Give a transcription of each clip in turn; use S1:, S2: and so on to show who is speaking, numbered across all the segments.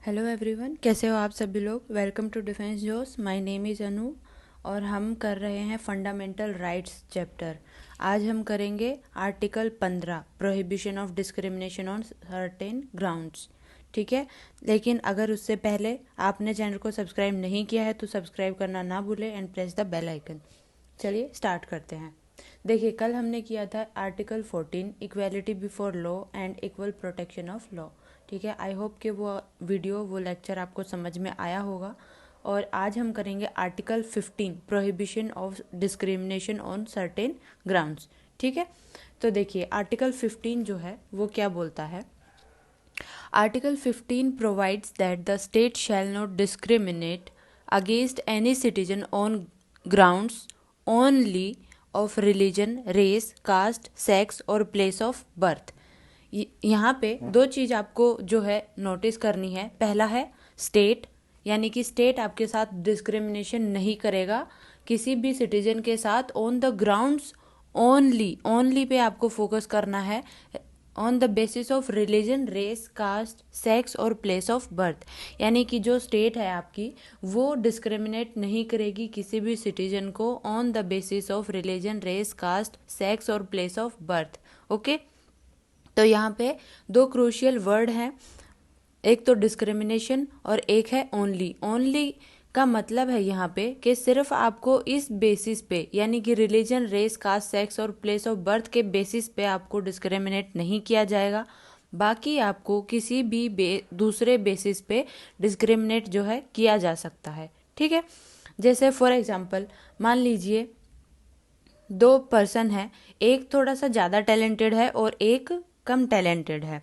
S1: Hello everyone, कैसे हो आप सभी लोग। वेलकम टू डिफेंस जोश। माय नेम इज़ अनु और हम कर रहे हैं फंडामेंटल राइट्स चैप्टर। आज हम करेंगे article 15 prohibition of discrimination on certain grounds. ठीक है, लेकिन अगर उससे पहले आपने चैनल को सब्सक्राइब नहीं किया है तो सब्सक्राइब करना ना भूलें and press the bell icon. चलिए स्टार्ट करते हैं। देखिए, कल हमने किया था article 14 equality before law and equal protection of law. ठीक है, आई होप कि वो लेक्चर आपको समझ में आया होगा। और आज हम करेंगे article 15 prohibition of discrimination on certain grounds. ठीक है, तो देखिए आर्टिकल 15 जो है वो क्या बोलता है। Article 15 provides that the state shall not discriminate against any citizen on grounds only of religion, race, caste, sex और प्लेस ऑफ बर्थ। यहाँ पे दो चीज़ आपको जो है नोटिस करनी है। पहला है स्टेट, यानी कि स्टेट आपके साथ डिस्क्रिमिनेशन नहीं करेगा किसी भी सिटीजन के साथ on the grounds only pay आपको फोकस करना है, on the basis of religion, race, caste, sex और प्लेस ऑफ बर्थ। यानी कि जो स्टेट है आपकी वो डिस्क्रिमिनेट नहीं करेगी किसी भी सिटीजन को on the basis of religion, race, caste, sex और प्लेस ऑफ बर्थ। ओके, तो यहाँ पे दो क्रूशियल वर्ड हैं, एक तो डिस्क्रिमिनेशन और एक है ओनली। ओनली का मतलब है यहाँ पे कि सिर्फ आपको इस बेसिस पे, यानी कि रिलीजन, रेस, कास्ट, सेक्स और प्लेस ऑफ बर्थ के बेसिस पे आपको डिस्क्रिमिनेट नहीं किया जाएगा। बाकी आपको किसी भी दूसरे बेसिस पे डिस्क्रिमिनेट जो है किया जा सकता है। ठीक है, जैसे फॉर एग्जांपल मान लीजिए दो पर्सन है, एक थोड़ा सा ज़्यादा टैलेंटेड है और एक कम टैलेंटेड है।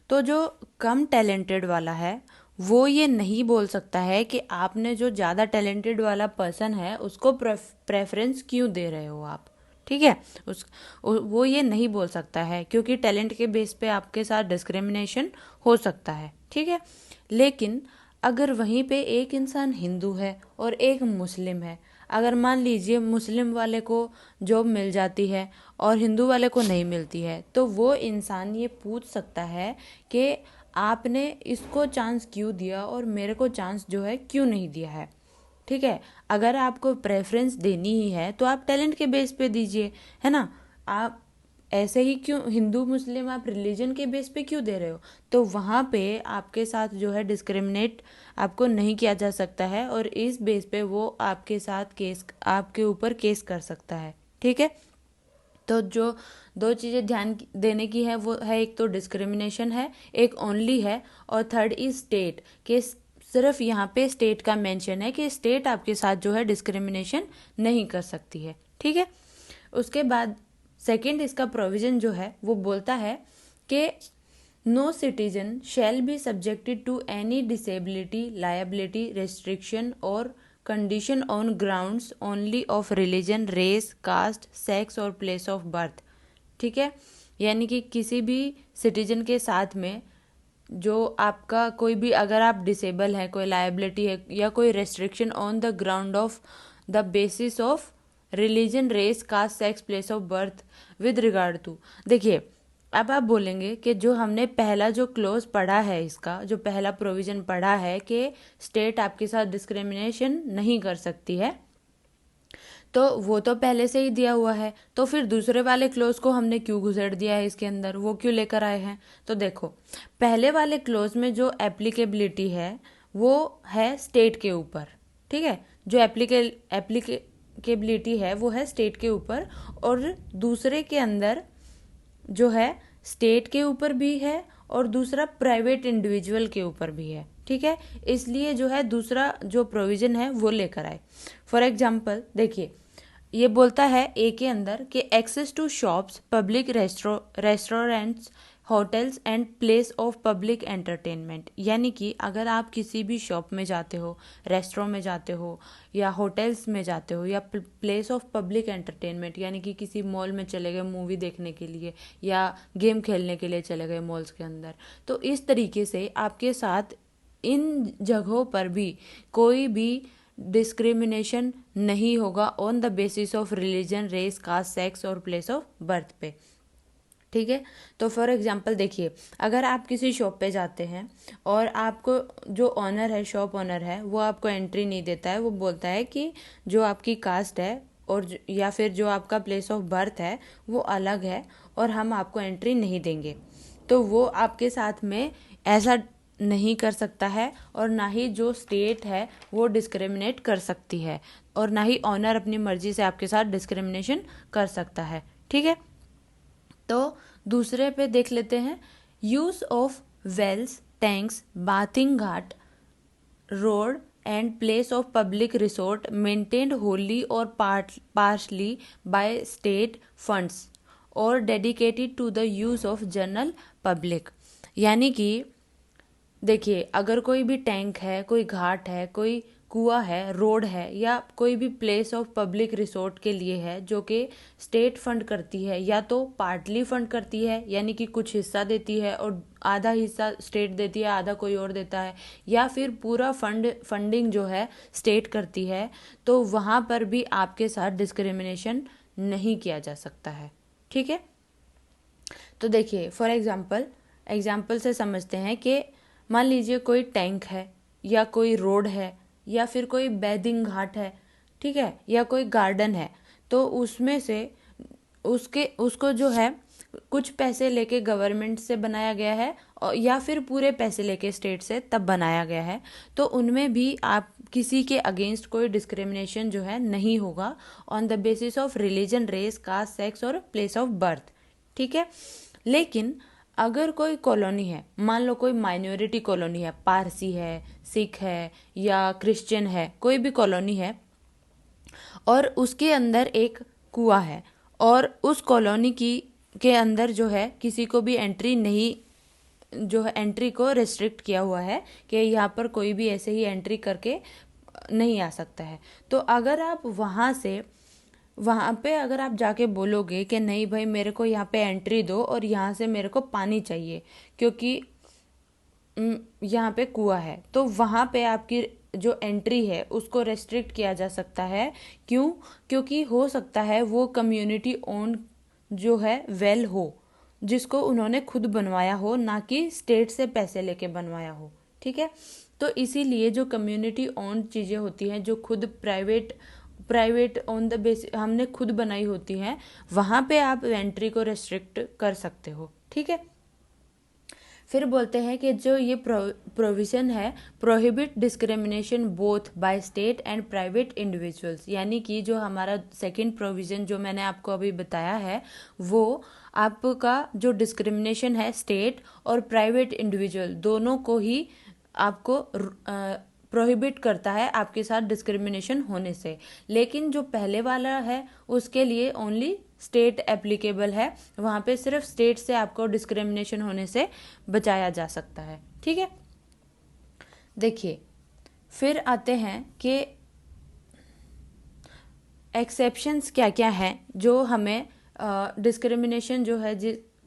S1: तो जो कम टैलेंटेड वाला है वो ये नहीं बोल सकता है कि आपने जो ज़्यादा टैलेंटेड वाला पर्सन है उसको प्रेफरेंस क्यों दे रहे हो आप। ठीक है, वो ये नहीं बोल सकता है क्योंकि टैलेंट के बेस पे आपके साथ डिस्क्रिमिनेशन हो सकता है। ठीक है, लेकिन अगर वहीं पे एक इंसान हिंदू है और एक मुस्लिम है, अगर मान लीजिए मुस्लिम वाले को जॉब मिल जाती है और हिंदू वाले को नहीं मिलती है, तो वो इंसान ये पूछ सकता है कि आपने इसको चांस क्यों दिया और मेरे को चांस जो है क्यों नहीं दिया है। ठीक है, अगर आपको प्रेफरेंस देनी ही है तो आप टैलेंट के बेस पे दीजिए, है ना। आप ऐसे ही क्यों हिंदू मुस्लिम आप रिलीजन के बेस पे क्यों दे रहे हो। तो वहाँ पे आपके साथ जो है डिस्क्रिमिनेट आपको नहीं किया जा सकता है और इस बेस पे वो आपके साथ केस, आपके ऊपर केस कर सकता है। ठीक है, तो जो दो चीज़ें ध्यान देने की है वो है, एक तो डिस्क्रिमिनेशन है, एक ओनली है, और थर्ड इज स्टेट के सिर्फ यहाँ पे स्टेट का मेंशन है कि स्टेट आपके साथ जो है डिस्क्रिमिनेशन नहीं कर सकती है। ठीक है, उसके बाद सेकंड इसका प्रोविजन जो है वो बोलता है कि no citizen shall be subjected to any disability, liability, restriction और condition on grounds only of religion, race, caste, sex और प्लेस ऑफ बर्थ। ठीक है, यानी कि किसी भी सिटीजन के साथ में जो आपका कोई भी, अगर आप डिसेबल है, कोई लायबिलिटी है या कोई restriction on the ground of the basis of religion, race, caste, sex, place of birth with regard to. देखिए, अब आप बोलेंगे कि जो हमने पहला जो क्लोज पढ़ा है, इसका जो पहला प्रोविजन पढ़ा है कि स्टेट आपके साथ डिस्क्रिमिनेशन नहीं कर सकती है, तो वो तो पहले से ही दिया हुआ है, तो फिर दूसरे वाले क्लोज को हमने क्यों घुसेड़ दिया है इसके अंदर, वो क्यों लेकर आए हैं। तो देखो, पहले वाले क्लोज में जो एप्लीकेबिलिटी है वो है स्टेट के ऊपर। ठीक है, जो एप्लीकेबिलिटी है वो है स्टेट के ऊपर, और दूसरे के अंदर जो है स्टेट के ऊपर भी है और दूसरा प्राइवेट इंडिविजुअल के ऊपर भी है। ठीक है, इसलिए जो है दूसरा जो प्रोविजन है वो लेकर आए। फॉर एग्जाम्पल देखिए, ये बोलता है ए के अंदर कि access to shops, public restaurants, hotels and place of public entertainment. यानी कि अगर आप किसी भी शॉप में जाते हो, रेस्टोरेंट में जाते हो या होटल्स में जाते हो या प्लेस ऑफ पब्लिक एंटरटेनमेंट, यानी कि किसी मॉल में चले गए मूवी देखने के लिए या गेम खेलने के लिए चले गए मॉल्स के अंदर, तो इस तरीके से आपके साथ इन जगहों पर भी कोई भी डिस्क्रिमिनेशन नहीं होगा on the basis of religion, race, caste, sex और प्लेस ऑफ बर्थ पे। ठीक है। तो फॉर एग्जांपल देखिए, अगर आप किसी शॉप पे जाते हैं और आपको जो ऑनर है, शॉप ऑनर है, वो आपको एंट्री नहीं देता है। वो बोलता है कि जो आपकी कास्ट है और या फिर जो आपका प्लेस ऑफ बर्थ है वो अलग है और हम आपको एंट्री नहीं देंगे। तो वो आपके साथ में ऐसा नहीं कर सकता है, और ना ही जो स्टेट है वो डिस्क्रिमिनेट कर सकती है, और ना ही ऑनर अपनी मर्जी से आपके साथ डिस्क्रिमिनेशन कर सकता है। ठीक है। तो दूसरे पे देख लेते हैं, use of wells, tanks, bathing ghat, road and place of public resort maintained wholly और पार्शली बाय स्टेट फंड्स और dedicated to the use of general public. यानी कि देखिए, अगर कोई भी टैंक है, कोई घाट है, कोई कुआं है, रोड है, या कोई भी प्लेस ऑफ पब्लिक रिसोर्ट के लिए है जो कि स्टेट फंड करती है, या तो पार्टली फंड करती है यानी कि कुछ हिस्सा देती है और आधा हिस्सा स्टेट देती है, आधा कोई और देता है, या फिर पूरा फंडिंग जो है स्टेट करती है, तो वहाँ पर भी आपके साथ डिस्क्रिमिनेशन नहीं किया जा सकता है। ठीक है। तो देखिए, फॉर एग्जाम्पल से समझते हैं कि मान लीजिए कोई टैंक है, या कोई रोड है, या फिर कोई बैदिंग घाट है, ठीक है, या कोई गार्डन है। तो उसमें से उसको जो है कुछ पैसे लेके गवर्नमेंट से बनाया गया है, और या फिर पूरे पैसे लेके स्टेट से तब बनाया गया है। तो उनमें भी आप किसी के अगेंस्ट कोई डिस्क्रिमिनेशन जो है नहीं होगा on the basis of religion, race, caste, sex और प्लेस ऑफ बर्थ। ठीक है। लेकिन अगर कोई कॉलोनी है, मान लो कोई माइनॉरिटी कॉलोनी है, पारसी है, सिख है, या क्रिश्चियन है, कोई भी कॉलोनी है, और उसके अंदर एक कुआं है, और उस कॉलोनी के अंदर जो है किसी को भी एंट्री नहीं, जो है एंट्री को रिस्ट्रिक्ट किया हुआ है कि यहाँ पर कोई भी ऐसे ही एंट्री करके नहीं आ सकता है। तो अगर आप वहाँ पे अगर आप जाके बोलोगे कि नहीं भाई, मेरे को यहाँ पे एंट्री दो और यहाँ से मेरे को पानी चाहिए क्योंकि यहाँ पे कुआं है, तो वहाँ पे आपकी जो एंट्री है उसको रेस्ट्रिक्ट किया जा सकता है। क्यों? क्योंकि हो सकता है वो कम्युनिटी ओन जो है वेल हो, जिसको उन्होंने खुद बनवाया हो, ना कि स्टेट से पैसे लेके बनवाया हो। ठीक है। तो इसीलिए जो कम्युनिटी ओन चीज़ें होती हैं, जो खुद प्राइवेट ऑन द बेसिस हमने खुद बनाई होती हैं, वहाँ पे आप एंट्री को रेस्ट्रिक्ट कर सकते हो। ठीक है। फिर बोलते हैं कि जो ये प्रोविजन है, prohibit discrimination both by state and private individuals. यानी कि जो हमारा सेकंड प्रोविजन जो मैंने आपको अभी बताया है, वो आपका जो डिस्क्रिमिनेशन है स्टेट और प्राइवेट इंडिविजुअल दोनों को ही आपको प्रोहिबिट करता है आपके साथ डिस्क्रिमिनेशन होने से। लेकिन जो पहले वाला है उसके लिए ओनली स्टेट एप्लीकेबल है, वहाँ पे सिर्फ स्टेट से आपको डिस्क्रिमिनेशन होने से बचाया जा सकता है। ठीक है। देखिए, फिर आते हैं कि एक्सेप्शंस क्या क्या हैं जो हमें डिस्क्रिमिनेशन जो है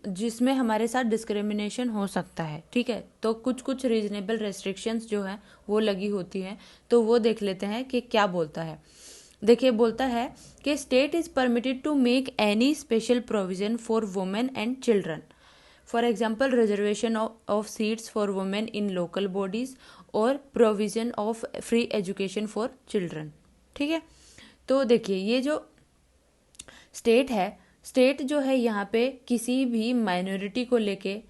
S1: जिसमें हमारे साथ डिस्क्रिमिनेशन हो सकता है। ठीक है। तो कुछ रीजनेबल रेस्ट्रिक्शंस जो है वो लगी होती हैं, तो वो देख लेते हैं कि क्या बोलता है। देखिए, बोलता है कि state is permitted to make any special provision for women and children, for example reservation of seats for women in local bodies और provision of free education for children. ठीक है। तो देखिए, ये जो स्टेट जो है यहाँ पे किसी भी माइनॉरिटी को लेके,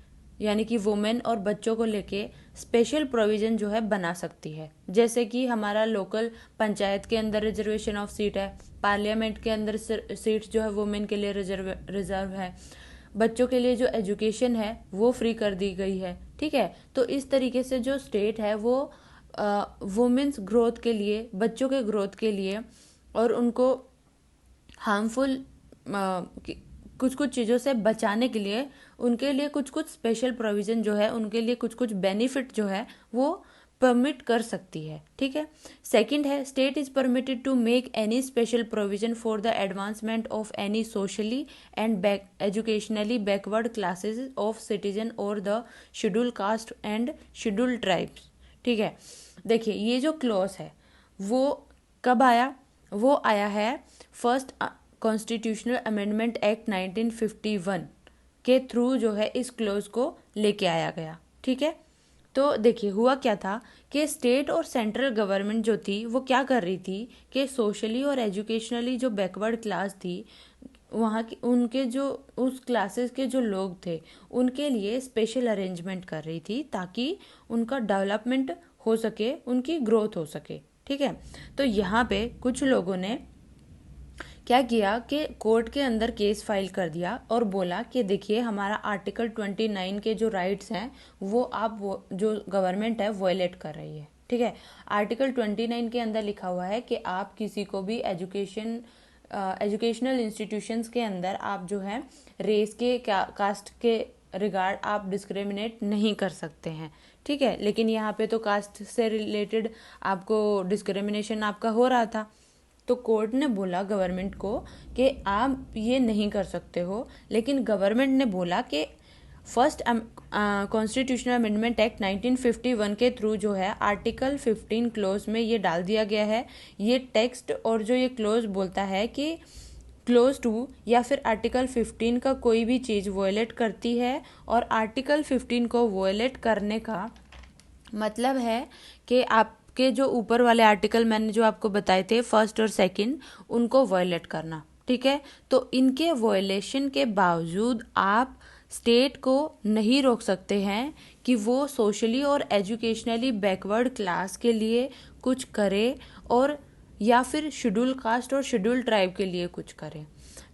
S1: यानी कि वुमेन और बच्चों को लेके स्पेशल प्रोविज़न जो है बना सकती है। जैसे कि हमारा लोकल पंचायत के अंदर रिजर्वेशन ऑफ सीट है, पार्लियामेंट के अंदर सीट्स जो है वुमेन के लिए रिजर्व है, बच्चों के लिए जो एजुकेशन है वो फ्री कर दी गई है। ठीक है। तो इस तरीके से जो स्टेट है वो वुमेन्स ग्रोथ के लिए, बच्चों के ग्रोथ के लिए और उनको हार्मफुल कुछ चीज़ों से बचाने के लिए उनके लिए कुछ स्पेशल प्रोविज़न जो है, उनके लिए कुछ बेनिफिट जो है वो परमिट कर सकती है। ठीक है। सेकंड है, state is permitted to make any special provision for the advancement of any socially and educationally backward classes of citizen और the schedule caste and schedule tribes. ठीक है। देखिए, ये जो क्लॉज है वो कब आया? वो आया है फर्स्ट कॉन्स्टिट्यूशनल अमेंडमेंट एक्ट 1951 के थ्रू जो है इस क्लोज को लेके आया गया। ठीक है, तो देखिए हुआ क्या था कि स्टेट और सेंट्रल गवर्नमेंट जो थी वो क्या कर रही थी कि सोशली और एजुकेशनली जो बैकवर्ड क्लास थी वहाँ की उनके जो उस क्लासेस के जो लोग थे उनके लिए स्पेशल अरेंजमेंट कर रही थी ताकि उनका डेवलपमेंट हो सके, उनकी ग्रोथ हो सके। ठीक है, तो यहाँ पे कुछ लोगों ने क्या किया कि कोर्ट के अंदर केस फाइल कर दिया और बोला कि देखिए हमारा आर्टिकल 29 के जो राइट्स हैं वो वो जो गवर्नमेंट है वायलेट कर रही है। ठीक है, आर्टिकल 29 के अंदर लिखा हुआ है कि आप किसी को भी एजुकेशनल इंस्टीट्यूशंस के अंदर आप जो है रेस के कास्ट के रिगार्ड आप डिस्क्रिमिनेट नहीं कर सकते हैं। ठीक है, लेकिन यहाँ पे तो कास्ट से रिलेटेड आपको डिस्क्रिमिनेशन आपका हो रहा था, तो कोर्ट ने बोला गवर्नमेंट को कि आप ये नहीं कर सकते हो, लेकिन गवर्नमेंट ने बोला कि फर्स्ट कॉन्स्टिट्यूशनल अमेंडमेंट एक्ट 1951 के थ्रू जो है आर्टिकल 15 क्लोज में ये डाल दिया गया है ये टेक्स्ट, और जो ये क्लोज बोलता है कि क्लोज 2 या फिर आर्टिकल 15 का कोई भी चीज़ वॉयलेट करती है, और आर्टिकल 15 को वॉयलेट करने का मतलब है कि आपके जो ऊपर वाले आर्टिकल मैंने जो आपको बताए थे फर्स्ट और सेकंड उनको वॉयलेट करना। ठीक है, तो इनके वॉयलेशन के बावजूद आप स्टेट को नहीं रोक सकते हैं कि वो सोशली और एजुकेशनली बैकवर्ड क्लास के लिए कुछ करे, और या फिर शेड्यूल कास्ट और शेड्यूल ट्राइब के लिए कुछ करे।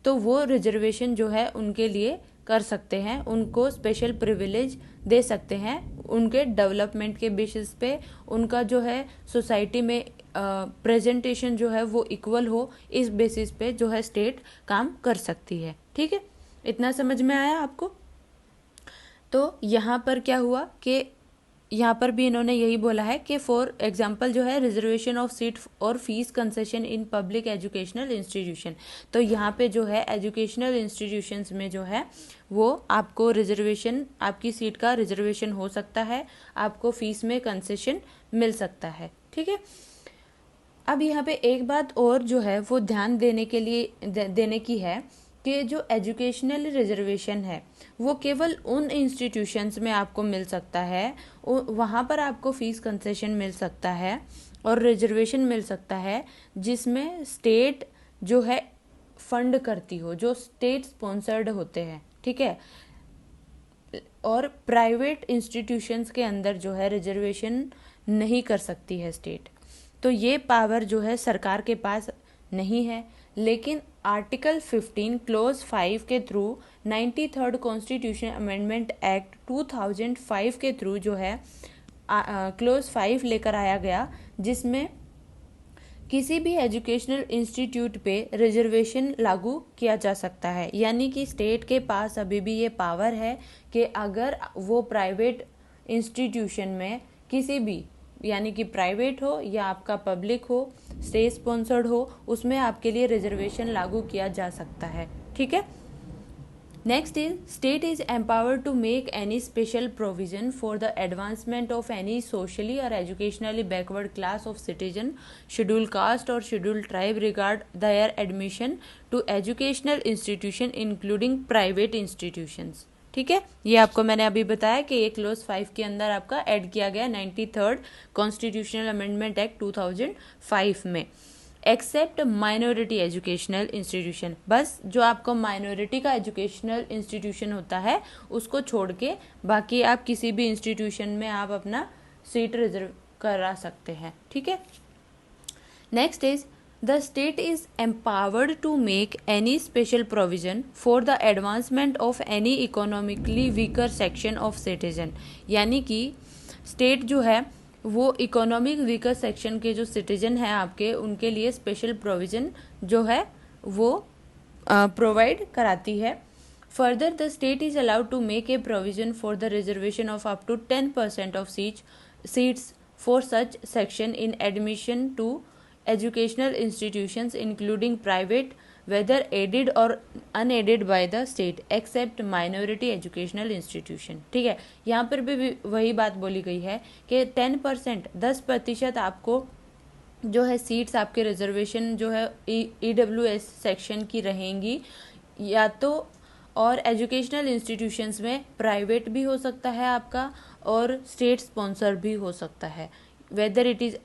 S1: तो वो रिजर्वेशन जो है उनके लिए कर सकते हैं, उनको स्पेशल प्रिविलेज दे सकते हैं, उनके डेवलपमेंट के बेसिस पे उनका जो है सोसाइटी में प्रेजेंटेशन जो है वो इक्वल हो, इस बेसिस पे जो है स्टेट काम कर सकती है। ठीक है, इतना समझ में आया आपको? तो यहाँ पर क्या हुआ कि यहाँ पर भी इन्होंने यही बोला है कि फॉर एग्जांपल जो है रिजर्वेशन ऑफ सीट और fees concession in public educational institution, तो यहाँ पे जो है एजुकेशनल इंस्टीट्यूशंस में जो है वो आपको रिजर्वेशन, आपकी सीट का रिजर्वेशन हो सकता है, आपको फीस में कंसेशन मिल सकता है। ठीक है, अब यहाँ पे एक बात और जो है वो ध्यान देने के लिए देने की है कि जो एजुकेशनल रिजर्वेशन है वो केवल उन इंस्टीट्यूशंस में आपको मिल सकता है, वहाँ पर आपको फीस कंसेशन मिल सकता है और रिजर्वेशन मिल सकता है जिसमें स्टेट जो है फंड करती हो, जो स्टेट स्पॉन्सर्ड होते हैं। ठीक है, और प्राइवेट इंस्टीट्यूशंस के अंदर जो है रिजर्वेशन नहीं कर सकती है स्टेट, तो ये पावर जो है सरकार के पास नहीं है। लेकिन आर्टिकल 15 क्लोज 5 के through 93rd constitution amendment act 2005 के थ्रू जो है क्लोज 5 लेकर आया गया, जिसमें किसी भी एजुकेशनल इंस्टीट्यूट पे रिजर्वेशन लागू किया जा सकता है। यानी कि स्टेट के पास अभी भी ये पावर है कि अगर वो प्राइवेट इंस्टीट्यूशन में किसी भी, यानी कि प्राइवेट हो या आपका पब्लिक हो, स्टेट स्पॉन्सर्ड हो, उसमें आपके लिए रिजर्वेशन लागू किया जा सकता है। ठीक है, next is state is empowered to make any special provision for the advancement of any socially और educationally backward class of citizen, schedule caste और schedule tribe regard their admission to educational institution including private institutions. ठीक है, ये आपको मैंने अभी बताया कि ये क्लोज 5 के अंदर आपका ऐड किया गया 93rd कॉन्स्टिट्यूशनल अमेंडमेंट एक्ट 2005 में, एक्सेप्ट माइनॉरिटी एजुकेशनल इंस्टीट्यूशन। बस जो आपको माइनॉरिटी का एजुकेशनल इंस्टीट्यूशन होता है उसको छोड़ के बाकी आप किसी भी इंस्टीट्यूशन में आप अपना सीट रिजर्व करा सकते हैं। ठीक है, next is the state is empowered to make any special provision for the advancement of any economically weaker section of citizen। यानी कि स्टेट जो है वो इकोनॉमिक वीकर सेक्शन के जो सिटीजन हैं आपके, उनके लिए स्पेशल प्रोविजन जो है वो प्रोवाइड कराती है। Further the state is allowed to make a provision for the reservation of up to 10% of seats for such section in admission to educational institutions including private whether aided or unaided by the state except minority educational institution। ठीक है, यहाँ पर भी वही बात बोली गई है कि 10%, 10% आपको जो है सीट्स आपके रिजर्वेशन जो है EWS सेक्शन की रहेंगी, या तो और एजुकेशनल इंस्टीट्यूशंस में प्राइवेट भी हो सकता है आपका और स्टेट स्पॉन्सर भी हो सकता है, whether it is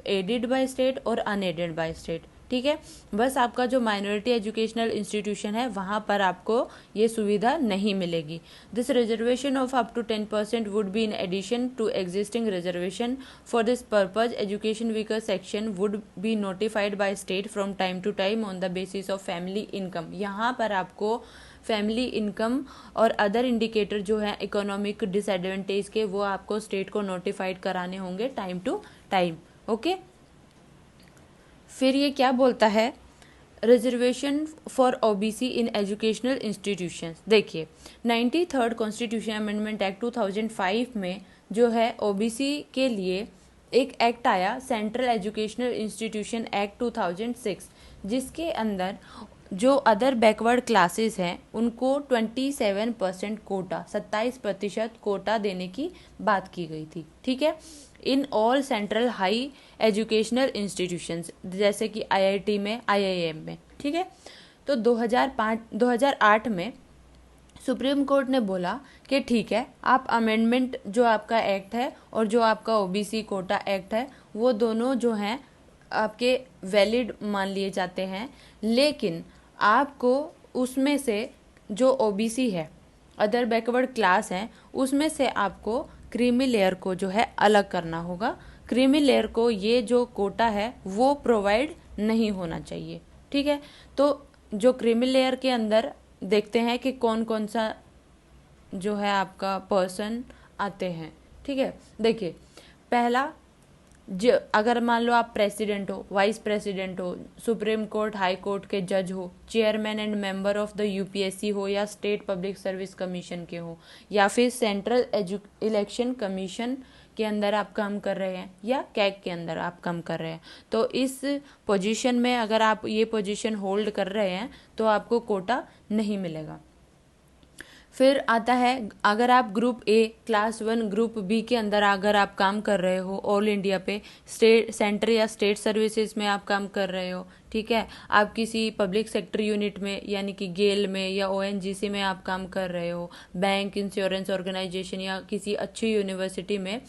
S1: aided by state और अनएडेड बाय स्टेट। ठीक है, बस आपका जो माइनॉरिटी एजुकेशनल इंस्टीट्यूशन है वहाँ पर आपको ये सुविधा नहीं मिलेगी। This reservation of up to 10% would be in addition to existing reservation. For this purpose education weaker section would be notified by state from time to time on the basis of family income. यहाँ पर आपको family income और other indicator जो है economic disadvantage के, वो आपको state को नोटिफाइड कराने होंगे टाइम टू टाइम। ओके, फिर ये क्या बोलता है, reservation for OBC in educational institutions. देखिए 93rd कॉन्स्टिट्यूशन अमेंडमेंट एक्ट 2005 में जो है ओबीसी के लिए एक एक्ट आया, सेंट्रल एजुकेशनल इंस्टीट्यूशन एक्ट 2006, जिसके अंदर जो अदर बैकवर्ड क्लासेस हैं उनको 27% कोटा, 27% कोटा देने की बात की गई थी। ठीक है, in all central high educational institutions, जैसे कि आईआईटी में, आईआईएम में। ठीक है, तो 2008 में सुप्रीम कोर्ट ने बोला कि ठीक है, आप अमेंडमेंट जो आपका एक्ट है और जो आपका ओबीसी कोटा एक्ट है वो दोनों जो हैं आपके वैलिड मान लिए जाते हैं, लेकिन आपको उसमें से जो ओबीसी है, अदर बैकवर्ड क्लास हैं, उसमें से आपको क्रीमी लेयर को जो है अलग करना होगा। क्रीमी लेयर को ये जो कोटा है वो प्रोवाइड नहीं होना चाहिए। ठीक है, तो जो क्रीमी लेयर के अंदर देखते हैं कि कौन कौन सा जो है आपका पर्सन आते हैं। ठीक है, देखिए पहला, अगर मान लो आप प्रेसिडेंट हो, वाइस प्रेसिडेंट हो, सुप्रीम कोर्ट, हाई कोर्ट के जज हो, chairman and member of the UPSC हो, या स्टेट पब्लिक सर्विस कमीशन के हो, या फिर सेंट्रल इलेक्शन कमीशन के अंदर आप काम कर रहे हैं, या कैग के अंदर आप काम कर रहे हैं, तो इस पोजीशन में अगर आप ये पोजीशन होल्ड कर रहे हैं तो आपको कोटा नहीं मिलेगा। फिर आता है, अगर आप group A, class 1, group B के अंदर अगर आप काम कर रहे हो, ऑल इंडिया पे स्टेट, सेंटर या स्टेट सर्विसेज में आप काम कर रहे हो, ठीक है, आप किसी पब्लिक सेक्टर यूनिट में यानी कि गेल में या ओएनजीसी में आप काम कर रहे हो, बैंक, इंश्योरेंस ऑर्गेनाइजेशन या किसी अच्छी यूनिवर्सिटी में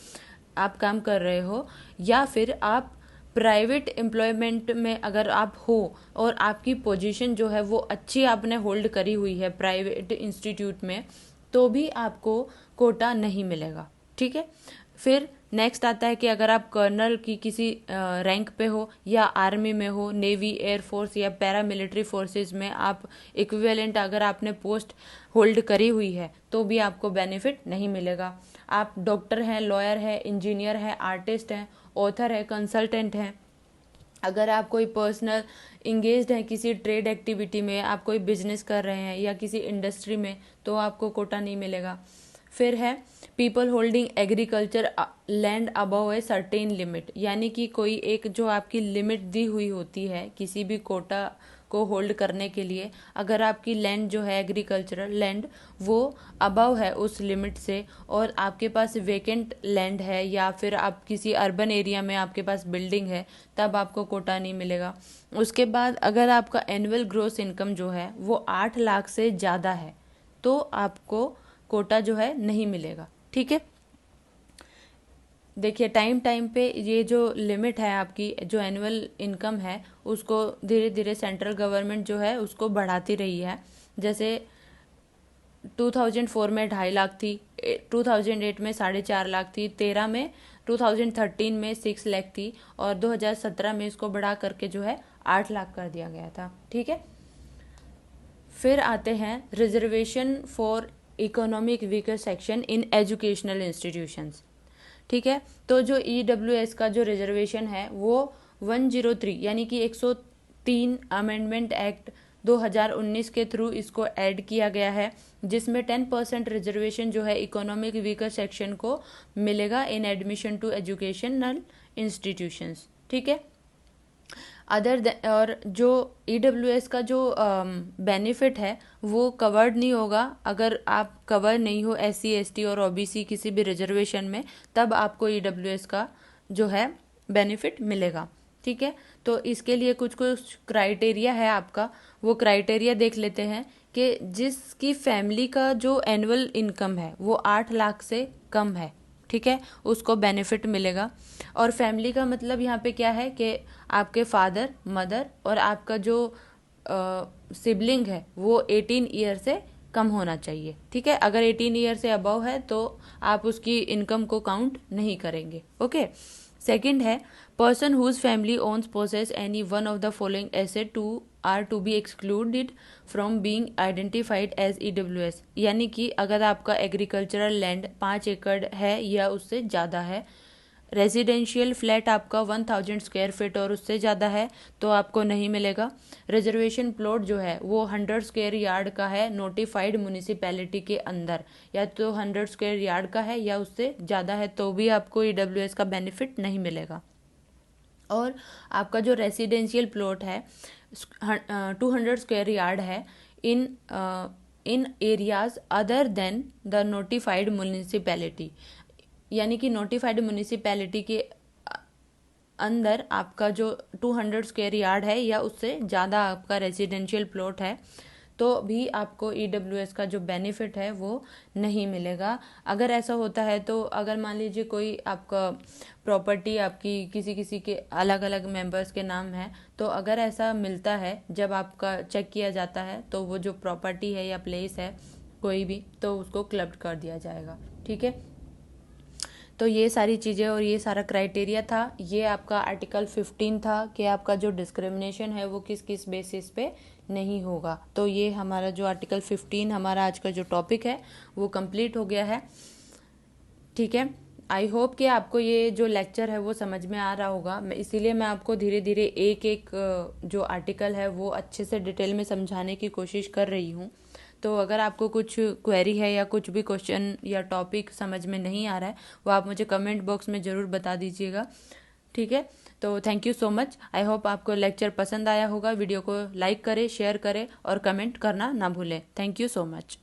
S1: आप काम कर रहे हो, या फिर आप प्राइवेट एम्प्लॉयमेंट में अगर आप हो और आपकी पोजीशन जो है वो अच्छी आपने होल्ड करी हुई है प्राइवेट इंस्टीट्यूट में, तो भी आपको कोटा नहीं मिलेगा। ठीक है, फिर नेक्स्ट आता है कि अगर आप कर्नल की किसी रैंक पे हो, या आर्मी में हो, नेवी, एयरफोर्स या पैरामिलिट्री फोर्सेस में आप इक्विवेलेंट अगर आपने पोस्ट होल्ड करी हुई है तो भी आपको बेनिफिट नहीं मिलेगा। आप डॉक्टर हैं, लॉयर है, इंजीनियर है, आर्टिस्ट हैं, ऑथर है, कंसल्टेंट हैं, अगर आप कोई पर्सनल इंगेज्ड हैं किसी ट्रेड एक्टिविटी में, आप कोई बिजनेस कर रहे हैं या किसी इंडस्ट्री में, तो आपको कोटा नहीं मिलेगा। फिर है people holding agriculture land above a certain limit, यानी कि कोई एक जो आपकी लिमिट दी हुई होती है किसी भी कोटा को होल्ड करने के लिए, अगर आपकी लैंड जो है एग्रीकल्चरल लैंड वो अबव है उस लिमिट से, और आपके पास वेकेंट लैंड है, या फिर आप किसी अर्बन एरिया में आपके पास बिल्डिंग है, तब आपको कोटा नहीं मिलेगा। उसके बाद अगर आपका एनुअल ग्रॉस इनकम जो है वो 8 लाख से ज़्यादा है तो आपको कोटा जो है नहीं मिलेगा। ठीक है, देखिए टाइम टाइम पे ये जो लिमिट है आपकी जो एनुअल इनकम है उसको धीरे धीरे सेंट्रल गवर्नमेंट जो है उसको बढ़ाती रही है। जैसे 2004 में 2.5 लाख थी, 2008 में 4.5 लाख थी, 13 में 2013 में 6 लाख थी, और 2017 में इसको बढ़ा करके जो है 8 लाख कर दिया गया था। ठीक है, फिर आते हैं reservation for economic weaker section in educational institutions. ठीक है, तो जो EWS का जो रिजर्वेशन है वो 103 यानी कि 103 अमेंडमेंट एक्ट 2019 के थ्रू इसको ऐड किया गया है, जिसमें 10% रिजर्वेशन जो है इकोनॉमिक वीकर सेक्शन को मिलेगा in admission to educational institutions. ठीक है, और जो EWS का जो बेनिफिट है वो कवर्ड नहीं होगा। अगर आप कवर नहीं हो SC ST और OBC किसी भी रिजर्वेशन में, तब आपको EWS का जो है बेनिफिट मिलेगा। ठीक है, तो इसके लिए कुछ कुछ क्राइटेरिया है आपका, वो क्राइटेरिया देख लेते हैं कि जिसकी फैमिली का जो एनुअल इनकम है वो 8 लाख से कम है, ठीक है, उसको बेनिफिट मिलेगा। और फैमिली का मतलब यहाँ पे क्या है कि आपके फादर, मदर और आपका जो सिबलिंग है वो 18 ईयर से कम होना चाहिए, ठीक है। अगर 18 ईयर से अबव है तो आप उसकी इनकम को काउंट नहीं करेंगे, ओके। सेकंड है person whose family owns possess any one of the following asset to are to be excluded from being identified as EWS, यानी कि अगर आपका एग्रीकल्चरल लैंड 5 एकड़ है या उससे ज़्यादा है, रेजिडेंशियल फ्लैट आपका 1000 स्क्वायर फीट और उससे ज़्यादा है तो आपको नहीं मिलेगा। रिजर्वेशन प्लॉट जो है वो 100 स्क्वायर यार्ड का है नोटिफाइड म्यूनिसिपैलिटी के अंदर, या तो 100 स्क्वायर यार्ड का है या उससे ज़्यादा है तो भी आपको EWS का बेनिफिट नहीं मिलेगा। और आपका जो रेसिडेंशियल प्लॉट है 200 स्क्वायर यार्ड है in areas other than the notified municipality, यानी कि नोटिफाइड म्यूनिसिपैलिटी के अंदर आपका जो 200 स्क्वायर यार्ड है या उससे ज़्यादा आपका रेजिडेंशियल प्लॉट है तो भी आपको EWS का जो बेनिफिट है वो नहीं मिलेगा। अगर ऐसा होता है तो अगर मान लीजिए कोई आपका प्रॉपर्टी आपकी किसी किसी के अलग अलग मेंबर्स के नाम है, तो अगर ऐसा मिलता है जब आपका चेक किया जाता है तो वो जो प्रॉपर्टी है या प्लेस है कोई भी, तो उसको क्लब्ड कर दिया जाएगा, ठीक है। तो ये सारी चीज़ें और ये सारा क्राइटेरिया था। ये आपका आर्टिकल 15 था कि आपका जो डिस्क्रिमिनेशन है वो किस किस बेसिस पे नहीं होगा। तो ये हमारा जो आर्टिकल 15 हमारा आज का जो टॉपिक है वो कंप्लीट हो गया है, ठीक है। आई होप कि आपको ये जो लेक्चर है वो समझ में आ रहा होगा। इसीलिए मैं आपको धीरे धीरे एक एक जो आर्टिकल है वो अच्छे से डिटेल में समझाने की कोशिश कर रही हूँ। तो अगर आपको कुछ क्वेरी है या कुछ भी क्वेश्चन या टॉपिक समझ में नहीं आ रहा है वो आप मुझे कमेंट बॉक्स में ज़रूर बता दीजिएगा, ठीक है। तो thank you so much. I hope आपको लेक्चर पसंद आया होगा। वीडियो को लाइक करें, शेयर करें और कमेंट करना ना भूलें। Thank you so much.